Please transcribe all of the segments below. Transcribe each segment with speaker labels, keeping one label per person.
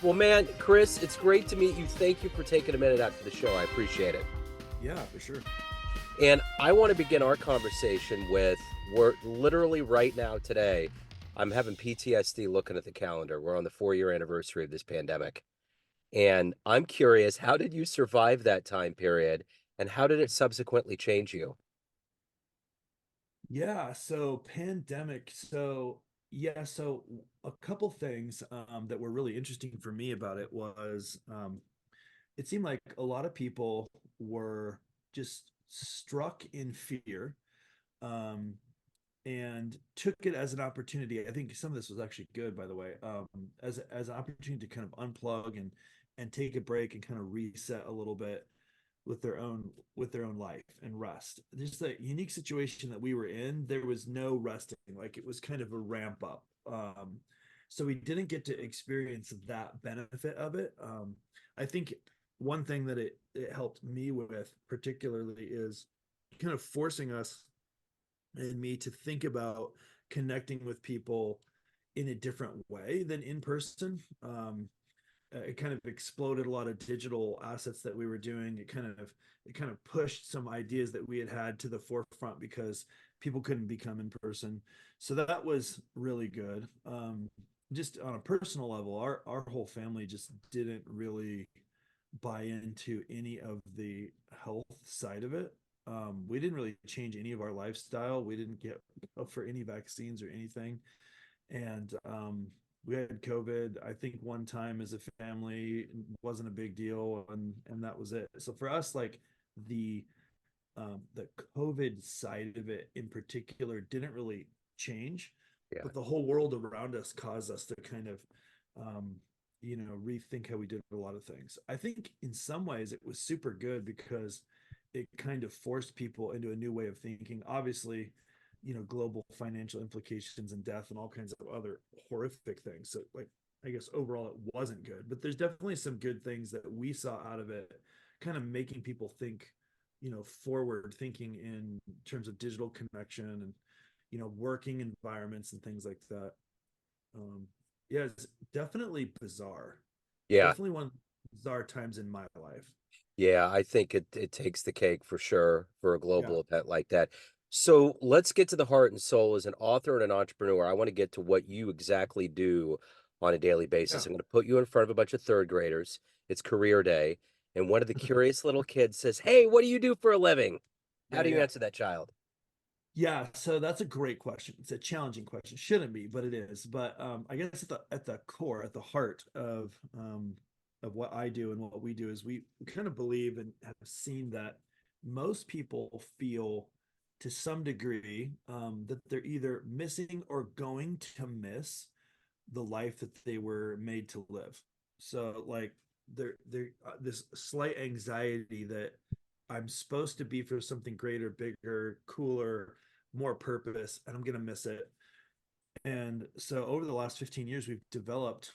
Speaker 1: Well, man, Chris, it's great to meet you. Thank you for taking a minute out for the show. I appreciate it.
Speaker 2: Yeah, for sure.
Speaker 1: And I want to begin our conversation with we're literally right now today. I'm having PTSD looking at the calendar. We're on the 4-year anniversary of this pandemic. And I'm curious, how did you survive that time period? And how did it subsequently change you?
Speaker 2: Yeah, so pandemic. So a couple things that were really interesting for me about it was it seemed like a lot of people were just struck in fear um, and took it as an opportunity. I think some of this was actually good, by the way, as an opportunity to kind of unplug and take a break and kind of reset a little bit with their own life and rest. Just the unique situation that we were in, there was no resting. Like it was kind of a ramp up. So we didn't get to experience that benefit of it. I think one thing that it helped me with particularly is kind of forcing us and me to think about connecting with people in a different way than in person. It kind of exploded a lot of digital assets that we were doing. It kind of pushed some ideas that we had to the forefront because people couldn't become in person. So that was really good. Just on a personal level, our whole family just didn't really buy into any of the health side of it. We didn't really change any of our lifestyle. We didn't get up for any vaccines or anything. And we had COVID, I think one time as a family, wasn't a big deal, and that was it. So for us, like the the COVID side of it in particular didn't really change,
Speaker 1: Yeah.
Speaker 2: but the whole world around us caused us to kind of um, rethink how we did a lot of things. I think in some ways it was super good because it kind of forced people into a new way of thinking. Obviously, global financial implications and death and all kinds of other horrific things. So, like, I guess overall it wasn't good, but there's definitely some good things that we saw out of it, kind of making people think, forward thinking in terms of digital connection and, working environments and things like that. Um, yeah, it's definitely bizarre.
Speaker 1: Yeah.
Speaker 2: Definitely one of the bizarre times in my life.
Speaker 1: Yeah, I think it takes the cake for sure for a
Speaker 2: Yeah.
Speaker 1: global event like that. So let's get to the heart and soul. As an author and an entrepreneur, I want to get to what you exactly do on a daily
Speaker 2: Yeah.
Speaker 1: basis. I'm going to put you in front of a bunch of third graders. It's career day, and one of the curious little kids says, "Hey, what do you do for a living?" How
Speaker 2: Yeah.
Speaker 1: do you
Speaker 2: Yeah.
Speaker 1: answer that child?
Speaker 2: Yeah, so that's a great question. It's a challenging question. Shouldn't be, but it is. But I guess at the core, at the heart of what I do and what we do is we kind of believe and have seen that most people feel to some degree that they're either missing or going to miss the life that they were made to live. So like they're this slight anxiety that I'm supposed to be for something greater, bigger, cooler, more purpose, and I'm gonna miss it. And so over the last 15 years, we've developed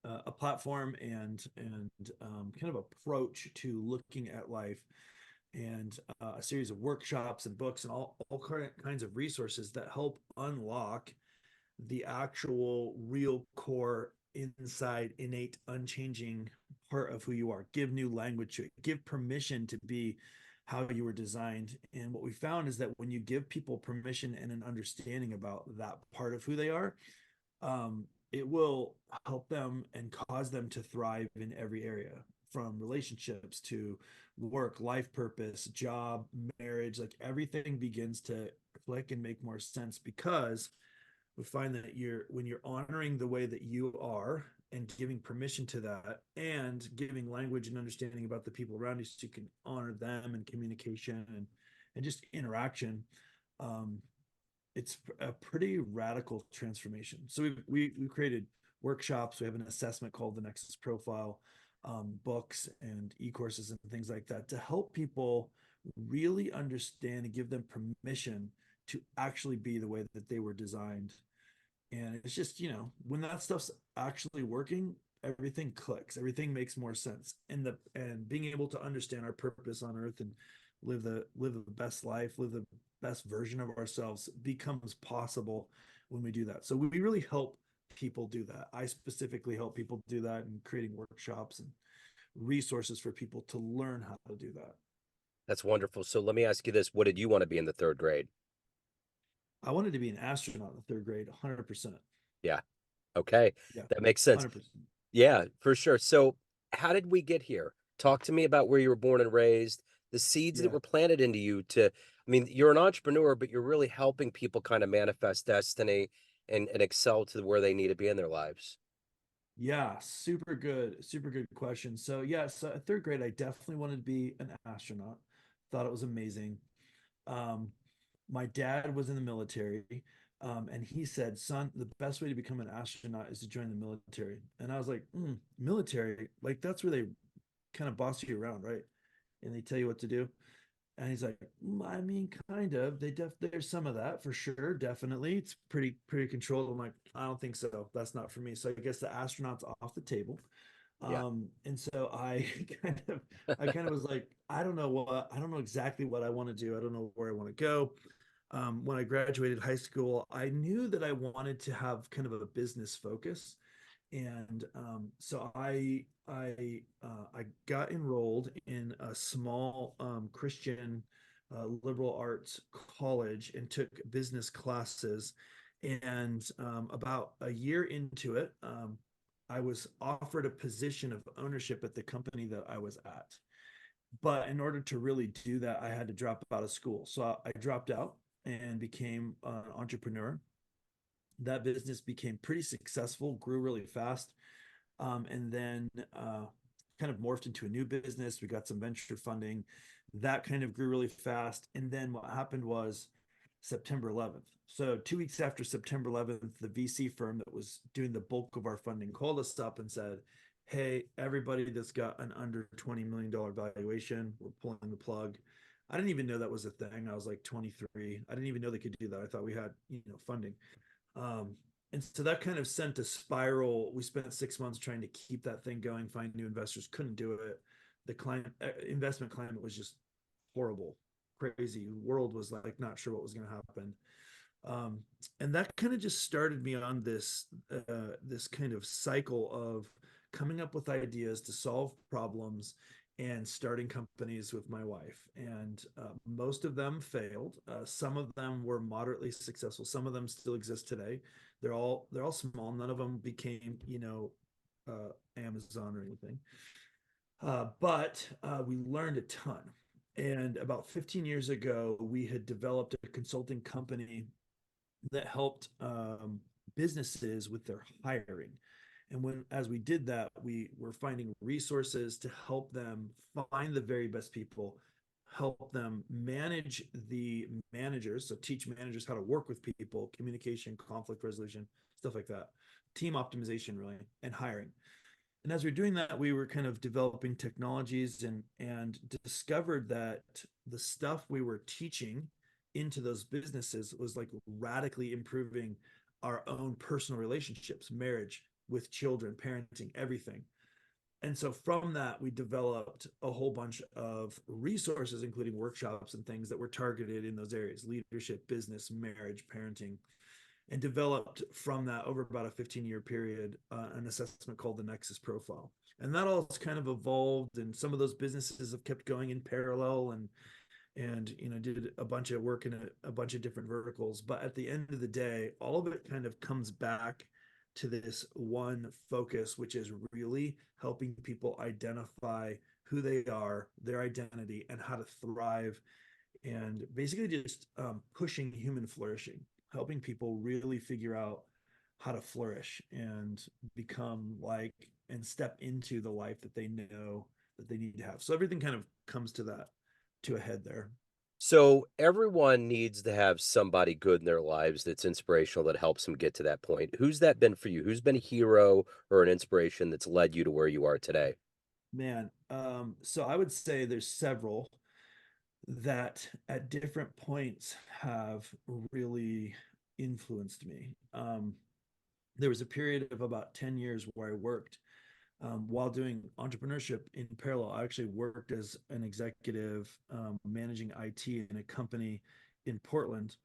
Speaker 2: a platform and kind of approach to looking at life and a series of workshops and books and all kinds of resources that help unlock the actual real core inside innate unchanging part of who you are. Give new language to it, give permission to be how you were designed. And what we found is that when you give people permission and an understanding about that part of who they are, it will help them and cause them to thrive in every area, from relationships to work, life purpose, job, marriage. Like everything begins to click and make more sense because we find that when you're honoring the way that you are and giving permission to that and giving language and understanding about the people around you so you can honor them and communication and just interaction. um, it's a pretty radical transformation. So we created workshops. We have an assessment called the NEXUS Profile, books and e-courses and things like that to help people really understand and give them permission to actually be the way that they were designed. And it's just, when that stuff's actually working, everything clicks, everything makes more sense. And being able to understand our purpose on earth and live the best life, live the best version of ourselves becomes possible when we do that. So we really help people do that. I specifically help people do that and creating workshops and resources for people to learn how to do that.
Speaker 1: That's wonderful. So let me ask you this. What did you want to be in the third grade?
Speaker 2: I wanted to be an astronaut in the third grade, 100%.
Speaker 1: Yeah. Okay.
Speaker 2: Yeah,
Speaker 1: That makes sense.
Speaker 2: 100%.
Speaker 1: Yeah, for sure. So how did we get here? Talk to me about where you were born and raised, the seeds that
Speaker 2: Yeah.
Speaker 1: were planted into you to, I mean, you're an entrepreneur, but you're really helping people kind of manifest destiny and excel to where they need to be in their lives.
Speaker 2: Yeah, super good question. So yeah, so at third grade, I definitely wanted to be an astronaut. Thought it was amazing. Um, my dad was in the military, and he said, "Son, the best way to become an astronaut is to join the military." And I was like, "Military? Like that's where they kind of boss you around, right? And they tell you what to do." And he's like, I mean, kind of. There's some of that for sure, definitely. It's pretty controlled. I'm like, I don't think so. That's not for me. So I guess the astronaut's off the table.
Speaker 1: Yeah.
Speaker 2: And so I I kind of was like, I don't know exactly what I want to do. I don't know where I want to go. When I graduated high school, I knew that I wanted to have kind of a business focus, and so I got enrolled in a small Christian liberal arts college and took business classes. And about a year into it, I was offered a position of ownership at the company that I was at. But in order to really do that, I had to drop out of school. So I dropped out and became an entrepreneur. That business became pretty successful, grew really fast, and then kind of morphed into a new business. We got some venture funding that kind of grew really fast. And then what happened was September 11th. So 2 weeks after September 11th, the VC firm that was doing the bulk of our funding called us up and said, "Hey, everybody that's got an under $20 million valuation, we're pulling the plug." I didn't even know that was a thing. I was like 23. I didn't even know they could do that. I thought we had, funding. Um, and so that kind of sent a spiral. We spent 6 months trying to keep that thing going, find new investors, couldn't do it. The client investment climate was just horrible, crazy. The world was like not sure what was going to happen. Um, and that kind of just started me on this kind of cycle of coming up with ideas to solve problems and starting companies with my wife. And most of them failed. Some of them were moderately successful. Some of them still exist today. They're all small. None of them became Amazon or anything. But we learned a ton. And about 15 years ago, we had developed a consulting company that helped businesses with their hiring. And as we did that, we were finding resources to help them find the very best people, help them manage the managers, so teach managers how to work with people, communication, conflict resolution, stuff like that, team optimization, really, and hiring. And as we are doing that, we were kind of developing technologies and discovered that the stuff we were teaching into those businesses was like radically improving our own personal relationships, marriage, with children, parenting, everything. And so from that, we developed a whole bunch of resources, including workshops and things that were targeted in those areas: leadership, business, marriage, parenting, and developed from that over about a 15-year period an assessment called the NEXUS Profile. And that all kind of evolved, and some of those businesses have kept going in parallel, and did a bunch of work in a bunch of different verticals. But at the end of the day, all of it kind of comes back to this one focus, which is really helping people identify who they are, their identity, and how to thrive, and basically just pushing human flourishing, helping people really figure out how to flourish and become like and step into the life that they know that they need to have. So everything kind of comes to a head there.
Speaker 1: So everyone needs to have somebody good in their lives that's inspirational that helps them get to that point. Who's that been for you? Who's been a hero or an inspiration that's led you to where you are today?
Speaker 2: Man, so I would say there's several that at different points have really influenced me. There was a period of about 10 years where I worked while doing entrepreneurship in parallel. I actually worked as an executive managing IT in a company in Portland.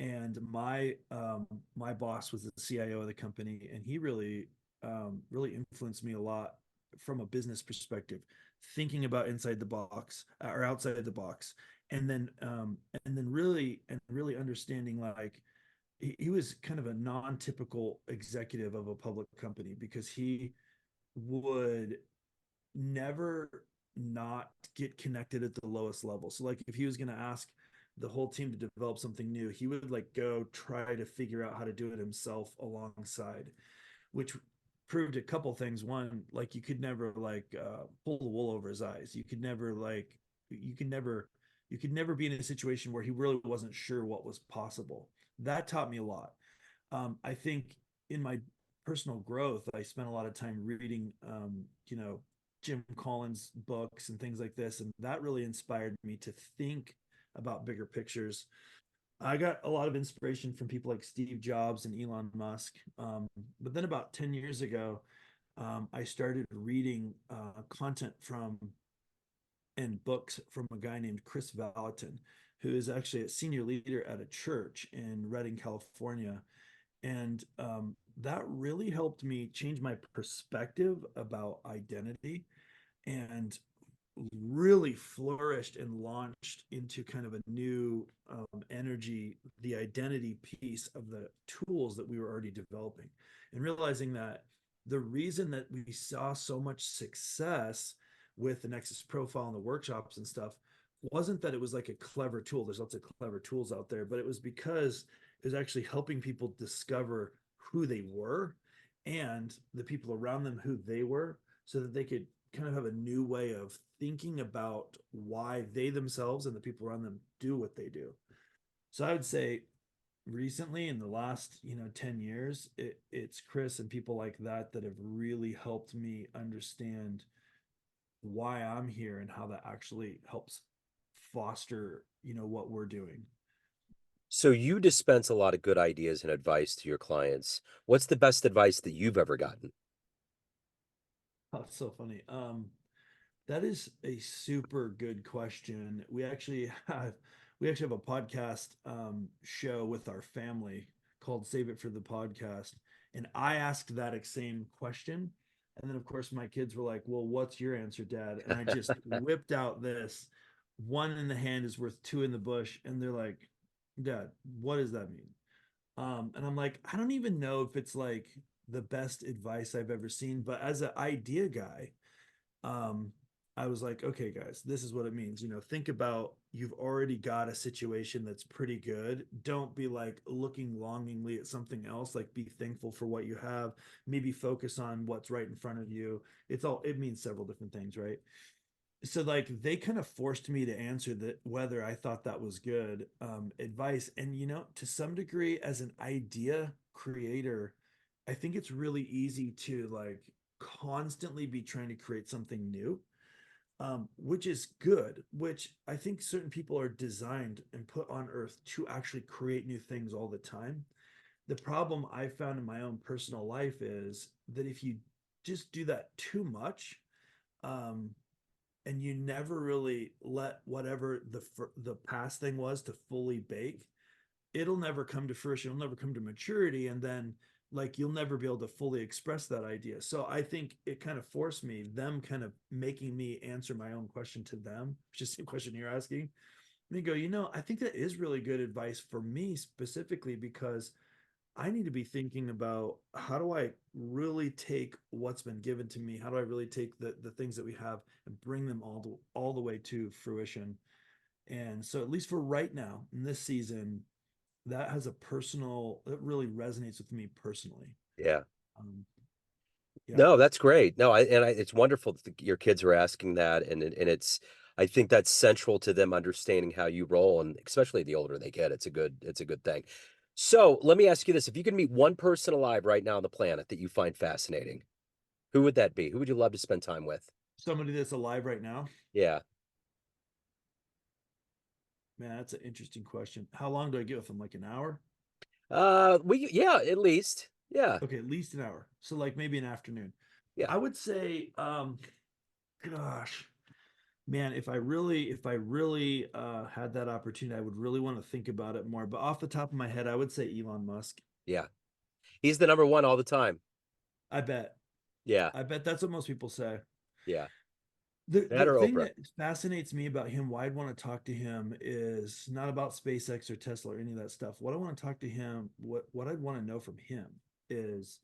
Speaker 2: And my boss was the CIO of the company, and he really influenced me a lot from a business perspective, thinking about inside the box or outside the box, and then really understanding, like, he was kind of a non-typical executive of a public company, because he would never not get connected at the lowest level. So like if he was going to ask the whole team to develop something new, he would like go try to figure out how to do it himself alongside, which proved a couple things. One, like you could never pull the wool over his eyes. You could never you could never be in a situation where he really wasn't sure what was possible. That taught me a lot. I think in my personal growth, I spent a lot of time reading, Jim Collins books and things like this, and that really inspired me to think about bigger pictures. I got a lot of inspiration from people like Steve Jobs and Elon Musk. But then about 10 years ago, I started reading content from and books from a guy named Chris Valentin, who is actually a senior leader at a church in Redding, California. And that really helped me change my perspective about identity, and really flourished and launched into kind of a new energy, the identity piece of the tools that we were already developing, and realizing that the reason that we saw so much success with the NEXUS Profile and the workshops and stuff wasn't that it was like a clever tool. There's lots of clever tools out there, but it was because it was actually helping people discover who they were, and the people around them who they were, so that they could kind of have a new way of thinking about why they themselves and the people around them do what they do. So I would say recently, in the last 10 years, it's Chris and people like that that have really helped me understand why I'm here and how that actually helps foster what we're doing.
Speaker 1: So you dispense a lot of good ideas and advice to your clients. What's the best advice that you've ever gotten?
Speaker 2: Oh, it's so funny. That is a super good question. We actually have a podcast show with our family called Save It for the Podcast, and I asked that same question, and then of course my kids were like, "Well, what's your answer, Dad?" And I just whipped out this: "One in the hand is worth two in the bush," and they're like, "Dad, what does that mean?" And I'm like, I don't even know if it's like the best advice I've ever seen, but as an idea guy, um, I was like, okay, guys, this is what it means. Think about, you've already got a situation that's pretty good. Don't be like looking longingly at something else. Like, be thankful for what you have. Maybe focus on what's right in front of you. It means several different things, right? So like they kind of forced me to answer that, whether I thought that was good advice. And to some degree, as an idea creator, I think it's really easy to like constantly be trying to create something new, which is good, which I think certain people are designed and put on earth to actually create new things all the time. The problem I found in my own personal life is that if you just do that too much, um, and you never really let whatever the past thing was to fully bake, it'll never come to fruition. It'll never come to maturity, and then like you'll never be able to fully express that idea. So I think it kind of forced me, them kind of making me answer my own question to them, which is the question you're asking. And they go, I think that is really good advice for me specifically, because I need to be thinking about, how do I really take what's been given to me? How do I really take the things that we have and bring them all the way to fruition? And so, at least for right now in this season, that really resonates with me personally.
Speaker 1: Yeah.
Speaker 2: Um, yeah.
Speaker 1: No, that's great. No, it's wonderful that your kids are asking that, and it's I think that's central to them understanding how you roll, and especially the older they get, it's a good thing. So let me ask you this: if you could meet one person alive right now on the planet that you find fascinating, who would that be? Who would you love to spend time with?
Speaker 2: Somebody that's alive right now,
Speaker 1: Yeah.
Speaker 2: man, that's an interesting question. How long do I get with them? Like an hour?
Speaker 1: Yeah, at least. Yeah.
Speaker 2: Okay, at least an hour. So like maybe an afternoon.
Speaker 1: Yeah.
Speaker 2: I would say, gosh, Man, if I really had that opportunity, I would really want to think about it more. But off the top of my head, I would say Elon Musk.
Speaker 1: Yeah. He's the number one all the time.
Speaker 2: I bet.
Speaker 1: Yeah.
Speaker 2: I bet that's what most people say.
Speaker 1: Yeah. That
Speaker 2: The
Speaker 1: or
Speaker 2: thing
Speaker 1: Oprah.
Speaker 2: that fascinates me about him, why I'd want to talk to him, is not about SpaceX or Tesla or any of that stuff. What I want to talk to him, what I'd want to know from him is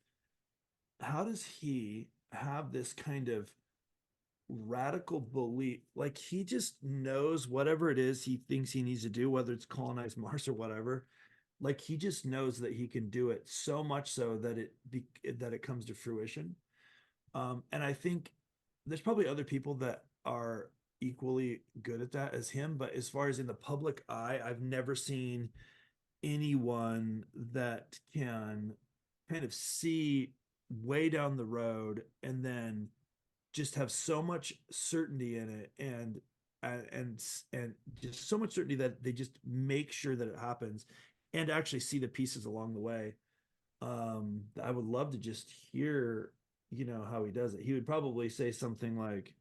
Speaker 2: how does he have this kind of radical belief? Like he just knows whatever it is he thinks he needs to do, whether it's colonize Mars or whatever. Like he just knows that he can do it so much so that it comes to fruition. And I think there's probably other people that are equally good at that as him. But as far as in the public eye, I've never seen anyone that can kind of see way down the road and then just have so much certainty in it and just so much certainty that they just make sure that it happens and actually see the pieces along the way. I would love to just hear, how he does it. He would probably say something like,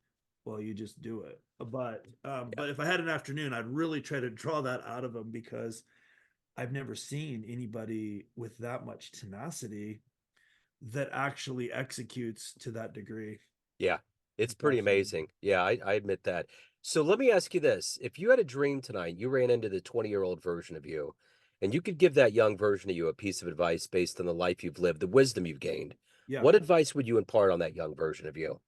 Speaker 2: well, you just do it. But if I had an afternoon, I'd really try to draw that out of him because I've never seen anybody with that much tenacity that actually executes to that degree.
Speaker 1: Yeah. It's
Speaker 2: It's
Speaker 1: pretty
Speaker 2: fascinating.
Speaker 1: amazing. Yeah, I admit that. So let me ask you this. If you had a dream tonight, you ran into the 20-year-old version of you, and you could give that young version of you a piece of advice based on the life you've lived, the wisdom you've gained,
Speaker 2: Yeah.
Speaker 1: what advice would you impart on that young version of you?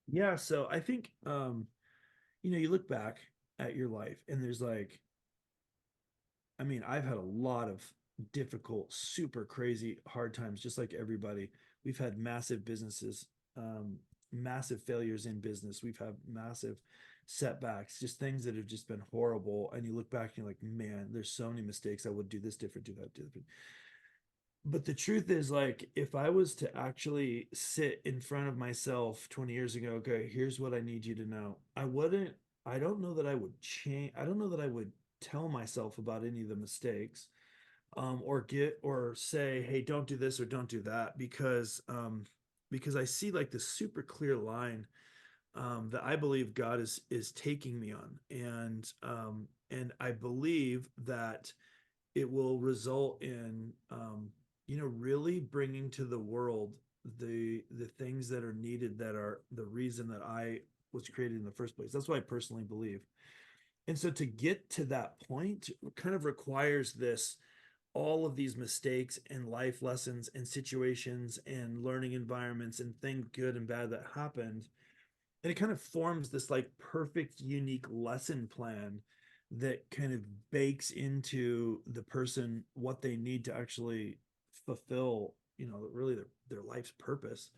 Speaker 2: Yeah. So I think, you look back at your life and there's like, I mean, I've had a lot of difficult, super crazy, hard times, just like everybody. We've had massive businesses, massive failures in business. We've had massive setbacks, just things that have just been horrible. And you look back and you're like, man, there's so many mistakes. I would do this different, do that different. But the truth is, like, if I was to actually sit in front of myself 20 years ago, okay, here's what I need you to know. I don't know that I would change. I don't know that I would tell myself about any of the mistakes, or say, hey, don't do this or don't do that, because I see like this super clear line, that I believe God is taking me on. And I believe that it will result in, really bringing to the world the things that are needed, that are the reason that I was created in the first place. That's what I personally believe. And so to get to that point kind of requires this, all of these mistakes and life lessons and situations and learning environments and things good and bad that happened. And it kind of forms this like perfect, unique lesson plan that kind of bakes into the person what they need to actually fulfill, really their life's purpose.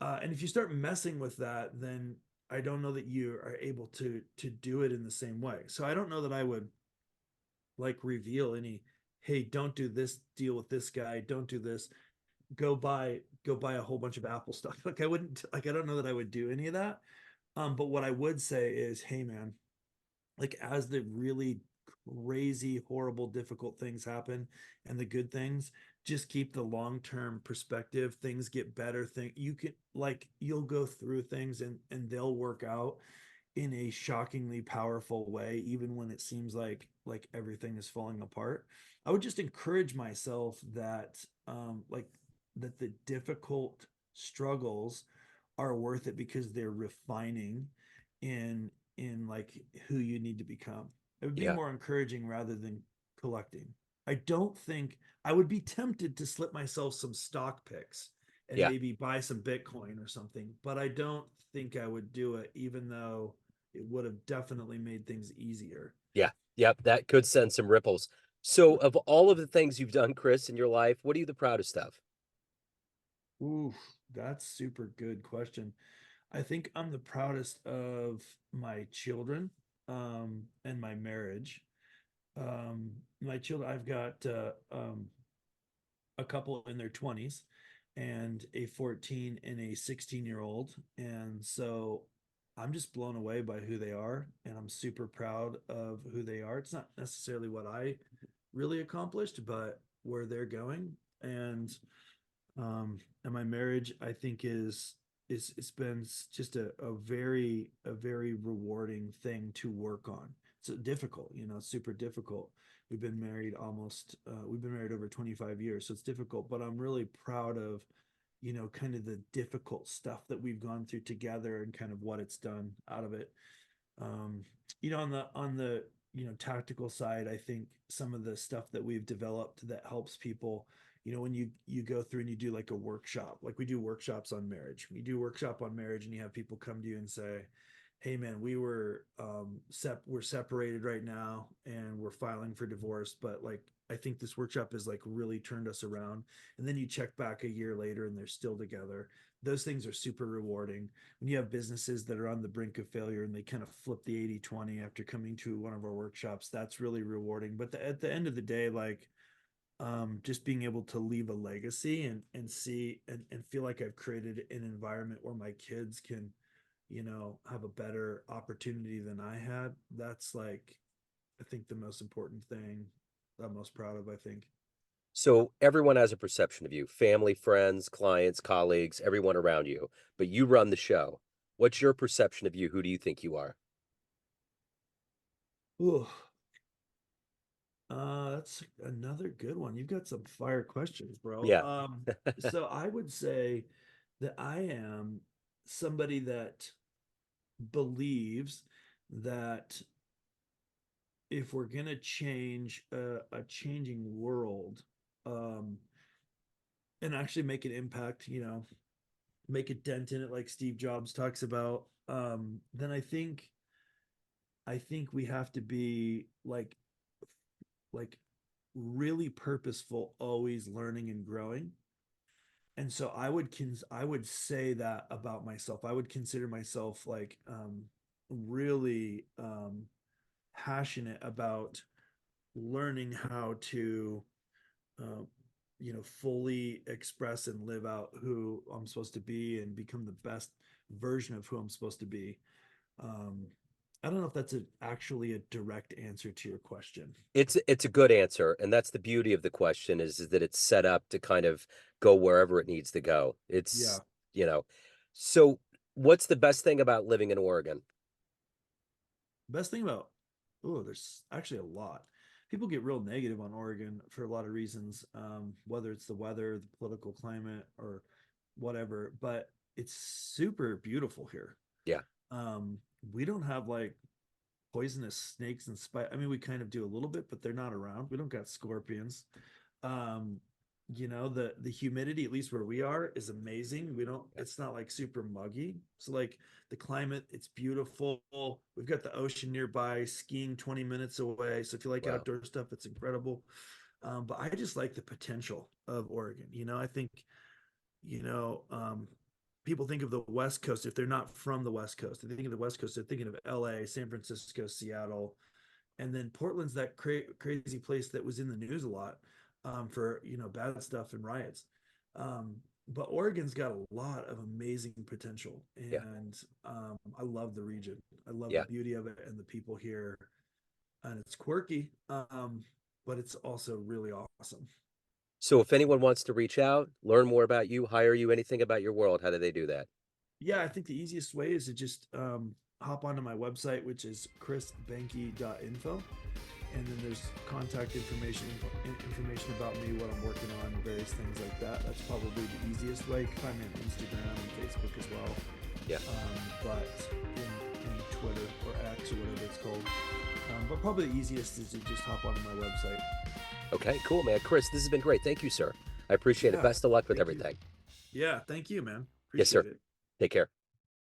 Speaker 2: And if you start messing with that, then I don't know that you are able to do it in the same way. So I don't know that I would like reveal any, hey, don't do this deal with this guy, don't do this, go buy a whole bunch of Apple stuff. Like I wouldn't, like I don't know that I would do any of that. But what I would say is, hey man, like as the really crazy, horrible, difficult things happen and the good things, just keep the long-term perspective. Things get better. You can, like, you'll go through things and they'll work out in a shockingly powerful way, even when it seems like everything is falling apart. I would just encourage myself that, like, that the difficult struggles are worth it because they're refining in like who you need to become. It would be
Speaker 1: Yeah.
Speaker 2: more encouraging rather than collecting. I don't think I would be tempted to slip myself some stock picks and
Speaker 1: Yeah.
Speaker 2: maybe buy some Bitcoin or something, but I don't think I would do it, even though it would have definitely made things easier.
Speaker 1: Yeah. Yep. That could send some ripples. So, of all of the things you've done, Chris, in your life, what are you the proudest of?
Speaker 2: Ooh, that's super good question. I think I'm the proudest of my children, and my marriage. My children, I've got a couple in their 20s and a 14 and a 16-year-old. And so I'm just blown away by who they are. And I'm super proud of who they are. It's not necessarily what I really accomplished, but where they're going. And my marriage, I think, is it's been just a very rewarding thing to work on. It's difficult, it's super difficult. We've been married over 25 years, so it's difficult, but I'm really proud of, kind of the difficult stuff that we've gone through together and kind of what it's done out of it. Um, on the tactical side, I think some of the stuff that we've developed that helps people, when you go through and you do like a workshop, like we do workshops on marriage. We do workshop on marriage, and you have people come to you and say, "Hey, man, we're separated right now, and we're filing for divorce, but like I think this workshop has like really turned us around." And then you check back a year later, and they're still together. Those things are super rewarding. When you have businesses that are on the brink of failure and they kind of flip the 80/20 after coming to one of our workshops, that's really rewarding. But at the end of the day, like, just being able to leave a legacy and see and feel like I've created an environment where my kids can, have a better opportunity than I had. That's like, I think the most important thing I'm most proud of, I think.
Speaker 1: So everyone has a perception of you, family, friends, clients, colleagues, everyone around you, but you run the show. What's your perception of you? Who do you think you are?
Speaker 2: Ooh, that's another good one. You've got some fire questions, bro.
Speaker 1: Yeah.
Speaker 2: So I would say that I am somebody that believes that if we're gonna change a changing world, um, and actually make an impact, make a dent in it, like Steve Jobs talks about, then I think we have to be like really purposeful, always learning and growing. And so I would say that about myself. I would consider myself like really passionate about learning how to uh, fully express and live out who I'm supposed to be and become the best version of who I'm supposed to be. Um, I don't know if that's actually a direct answer to your question.
Speaker 1: It's a good answer, and that's the beauty of the question is that it's set up to kind of go wherever it needs to go.
Speaker 2: Yeah.
Speaker 1: You know. So what's the best thing about living in Oregon?
Speaker 2: Best thing about, oh, there's actually a lot. People get real negative on Oregon for a lot of reasons, whether it's the weather, the political climate, or whatever, but it's super beautiful here.
Speaker 1: Yeah.
Speaker 2: Um, we don't have like poisonous snakes and I mean, we kind of do a little bit, but they're not around. We don't got scorpions. Um, the humidity, at least where we are, is amazing. We don't,
Speaker 1: Yeah.
Speaker 2: it's not like super muggy. So like the climate, it's beautiful. We've got the ocean nearby, skiing 20 minutes away. So if you like
Speaker 1: Wow.
Speaker 2: outdoor stuff, it's incredible. But I just like the potential of Oregon. I think, you know, um, people think of the West Coast, if they're not from the West Coast, they think of the West Coast, they're thinking of LA, San Francisco, Seattle, and then Portland's that crazy place that was in the news a lot, for bad stuff and riots. Um, but Oregon's got a lot of amazing potential,
Speaker 1: Yeah.
Speaker 2: and I love the region. I love the
Speaker 1: Yeah.
Speaker 2: beauty of it and the people here, and it's quirky, but it's also really awesome.
Speaker 1: So if anyone wants to reach out, learn more about you, hire you, anything about your world, how do they do that?
Speaker 2: Yeah, I think the easiest way is to just hop onto my website, which is chrisbehnke.info. And then there's contact information about me, what I'm working on, various things like that. That's probably the easiest way. You can find me on Instagram and Facebook as well.
Speaker 1: Yeah.
Speaker 2: But in Twitter or X or whatever it's called. But probably the easiest is to just hop onto my website.
Speaker 1: Okay, cool, man. Chris, this has been great. Thank you, sir. I appreciate it.
Speaker 2: Yeah,
Speaker 1: Best of luck with
Speaker 2: thank you.
Speaker 1: everything.
Speaker 2: Yeah, thank you, man.
Speaker 1: Yes, sir.
Speaker 2: Appreciate it.
Speaker 1: Take care.